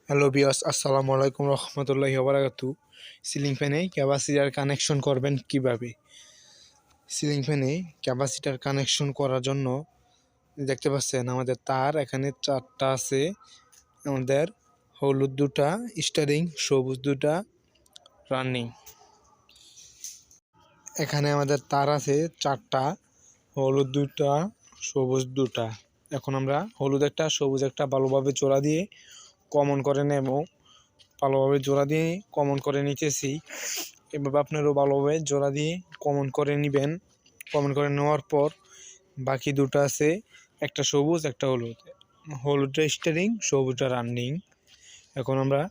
Hello viewers, আসসালামু আলাইকুম রহমতুল্লাহি ওয়া বারাকাতুহু। সিলিং ফ্যানে ক্যাপাসিটার কানেকশন করবেন কিভাবে? সিলিং ফ্যানে ক্যাপাসিটার কানেকশন করার জন্য দেখতে পাচ্ছেন আমাদের তার এখানে 4টা আছে। আমাদের হলুদ 2টা স্টারিং, সবুজ 2টা রানিং। এখানে আমাদের তার আছে 4টা, হলুদ 2টা, সবুজ 2টা। এখন আমরা হলুদ একটা সবুজ একটা ভালোভাবে জোড়া দিয়ে কমন করে নেব। ভালোভাবে জোড়া দিয়ে কমন করে নিতেছি। এভাবে আপনারও ভালোভাবে জোড়া দিয়ে কমন করে নেবেন। কমন করে নেওয়ার পর বাকি 2টা আছে, একটা সবুজ একটা হলুদ। হলুদটা স্টারিং, সবুজটা রানিং। এখন আমরা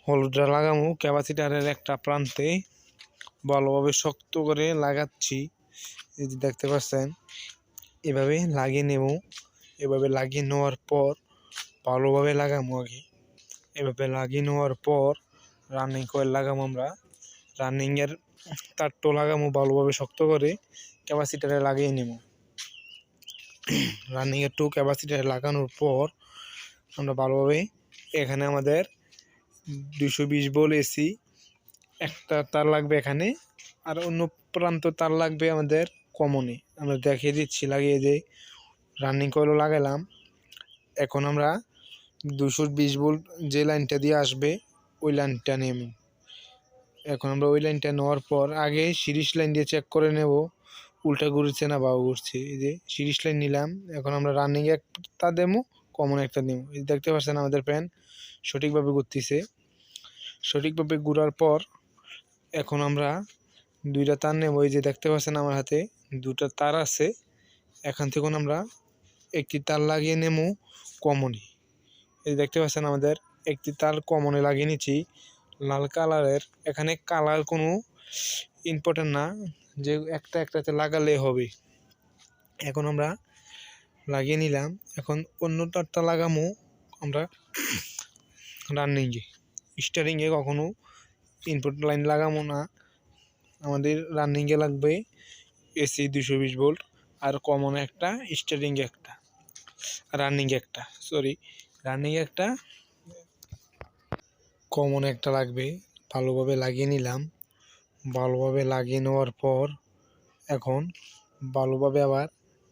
হলুদটা লাগাবো ক্যাপাসিটারের একটা প্রান্তে, ভালোভাবে শক্ত করে লাগাচ্ছি। এই যে দেখতে পাচ্ছেন, এভাবে লাগিয়ে নেব। এভাবে লাগিয়ে নেওয়ার পর ভালোভাবে লাগাবো আগে। এভাবে লাগিয়ে নেওয়ার পর রানিং কয়েল লাগাবো আমরা। রানিংয়ের তারটো লাগাবো ভালোভাবে শক্ত করে ক্যাপাসিটারে লাগিয়ে নেব। রানিংয়ের টু ক্যাপাসিটারে লাগানোর পর আমরা ভালোভাবে এখানে আমাদের 220 ভোল্ট এসি একটা তার লাগবে এখানে, আর অন্য প্রান্ত তার লাগবে আমাদের কমনে। আমরা দেখিয়ে দিচ্ছি লাগিয়ে দিয়ে রানিং কয়েলও লাগালাম। এখন আমরা 220 ভোল্ট যে লাইনটা দিয়ে আসবে ওই লাইনটা নেব। এখন আমরা ওই লাইনটা নেওয়ার পর আগে সিরিজ লাইন দিয়ে চেক করে নেব উল্টা ঘুরছে না বা ঘুরছে। এই যে সিরিজ লাইন নিলাম। এখন আমরা রানিং একটা দেবো, কমন একটা দেবো। এই দেখতে পাচ্ছেন আমাদের ফ্যান সঠিকভাবে ঘুরতেছে। সঠিকভাবে ঘোরার পর এখন আমরা 2টা তার নেব। এই যে দেখতে পাচ্ছেন আমার হাতে 2টা তার আছে। এখান থেকে আমরা একটি তার লাগিয়ে নেব কমনে। এই দেখতে পাচ্ছেন আমাদের একটি তার কমনে লাগিয়ে নিচ্ছি লাল কালারের। এখানে কালার কোনো ইম্পর্টেন্ট না, যে একটা একটাতে লাগালে হবে। এখন আমরা লাগিয়ে নিলাম। এখন অন্য তারটা লাগামো আমরা রানিংয়ে। স্টারিংয়ে কখনো ইনপুট লাইন লাগাবো না, আমাদের রানিংয়ে লাগবে এসি 220 ভোল্ট, আর কমন একটা, স্টারিংয়ে একটা, রানিংয়ে একটা, কমন একটা লাগবে। ভালোভাবে লাগিয়ে নিলাম। ভালোভাবে লাগিয়ে নেওয়ার পর এখন ভালোভাবে আবার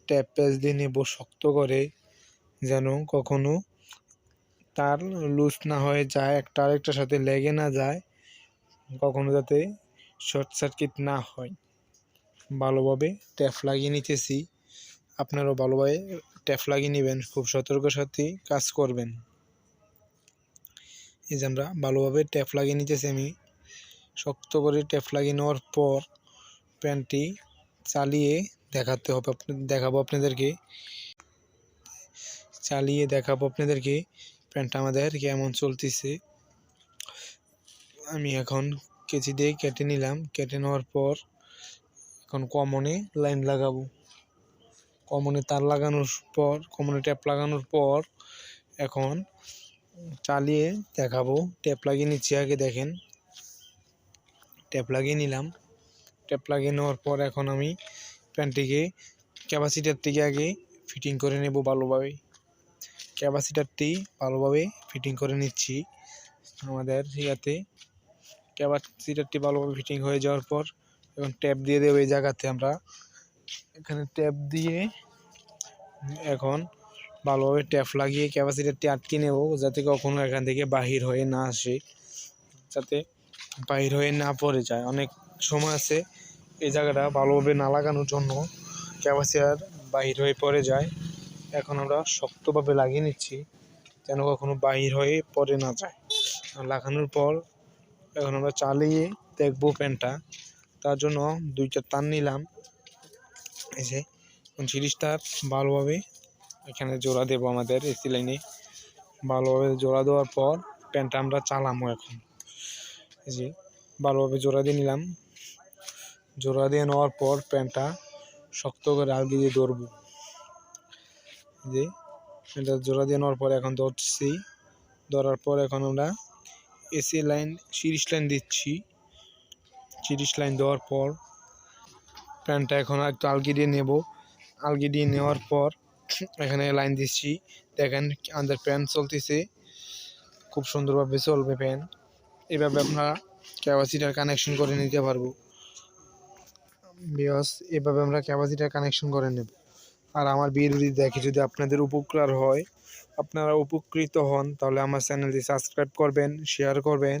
ট্যাপ প্যাচ দিয়ে নেব শক্ত করে, যেন কখনো তার লুজ না হয়ে যায়, একটা আরেকটার সাথে লেগে না যায়, কখনো যাতে শর্ট সার্কিট না হয়। ভালোভাবে ট্যাপ লাগিয়ে নিতেছি। আপনারাও ভালোভাবে ট্যাপ লাগিয়ে নেবেন, খুব সতর্কের সাথে কাজ করবেন। এই যে আমরা ভালোভাবে ট্যাপ লাগিয়ে নিতেছি। আমি শক্ত করে ট্যাপ লাগিয়ে নেওয়ার পর প্যানটি চালিয়ে দেখাবো আপনাদেরকে প্যানটা আমাদের কেমন চলতেছে। আমি এখন কেচি দিয়ে কেটে নিলাম। কেটে নেওয়ার পর এখন কমনে লাইন লাগাবো। কমনে তার লাগানোর পর, কমনে ট্যাপ লাগানোর পর এখন চালিয়ে দেখাবো। ট্যাপ লাগিয়ে নিচ্ছি, আগে দেখেন। ট্যাপ লাগিয়ে নিলাম। ট্যাপ লাগিয়ে নেওয়ার পর এখন আমি প্যানটিকে ক্যাপাসিটারটিকে আগে ফিটিং করে নেব ভালোভাবে। ক্যাপাসিটারটি ভালোভাবে ফিটিং করে নিচ্ছি আমাদের ইয়াতে। ক্যাপাসিটারটি ভালোভাবে ফিটিং হয়ে যাওয়ার পর এখন ট্যাপ দিয়ে দেবো এই জায়গাতে। আমরা এখানে ট্যাপ দিয়ে এখন ভালোভাবে ট্যাপ লাগিয়ে ক্যাপাসিটারটি আটকে নেব, যাতে কখনো এখান থেকে বাহির হয়ে না আসে, যাতে বাহির হয়ে না পড়ে যায়। অনেক সময় আছে এই জায়গাটা ভালোভাবে না লাগানোর জন্য ক্যাপাসিটার বাহির হয়ে পড়ে যায়। এখন আমরা শক্তভাবে লাগিয়ে নিচ্ছি যেন কখনো বাহির হয়ে পড়ে না যায়। লাগানোর পর এখন আমরা চালিয়ে দেখবো ফ্যানটা। তার জন্য 2টা তার নিলাম। এই যে সিরিজটা ভালোভাবে এখানে জোড়া দেবো আমাদের এসি লাইনে। ভালোভাবে জোড়া দেওয়ার পর ফ্যানটা আমরা চালাবো। এখন এই যে ভালোভাবে জোড়া দিয়ে নিলাম। জোড়া দিয়ে নেওয়ার পর ফ্যানটা শক্ত করে আলগি দিয়ে ধরবো। যে ফ্যানটা জোড়া দিয়ে নেওয়ার পর এখন ধরছি। ধরার পর এখন আমরা এসি লাইন, সিরিজ লাইন দিচ্ছি। সিরিজ লাইন দেওয়ার পর ফ্যানটা এখন একটু আলগি দিয়ে নেব। আলগি দিয়ে নেওয়ার পর এখানে লাইন দিচ্ছি। দেখেন আমাদের ফ্যান চলতেছে। খুব সুন্দরভাবে চলবে ফ্যান। এভাবে আপনারা ক্যাপাসিটার কানেকশন করে নিতে পারবো বিকজ এভাবে আমরা ক্যাপাসিটার কানেকশন করে নেব। আর আমার ভিডিওটি দেখে যদি আপনাদের উপকার হয়, আপনারা উপকৃত হন, তাহলে আমার চ্যানেলটি সাবস্ক্রাইব করবেন, শেয়ার করবেন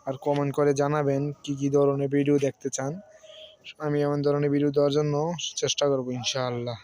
আর কমেন্ট করে জানাবেন কি ধরনের ভিডিও দেখতে চান। আমি এমন ধরনের ভিডিও দেওয়ার জন্য চেষ্টা করব ইনশাআল্লাহ।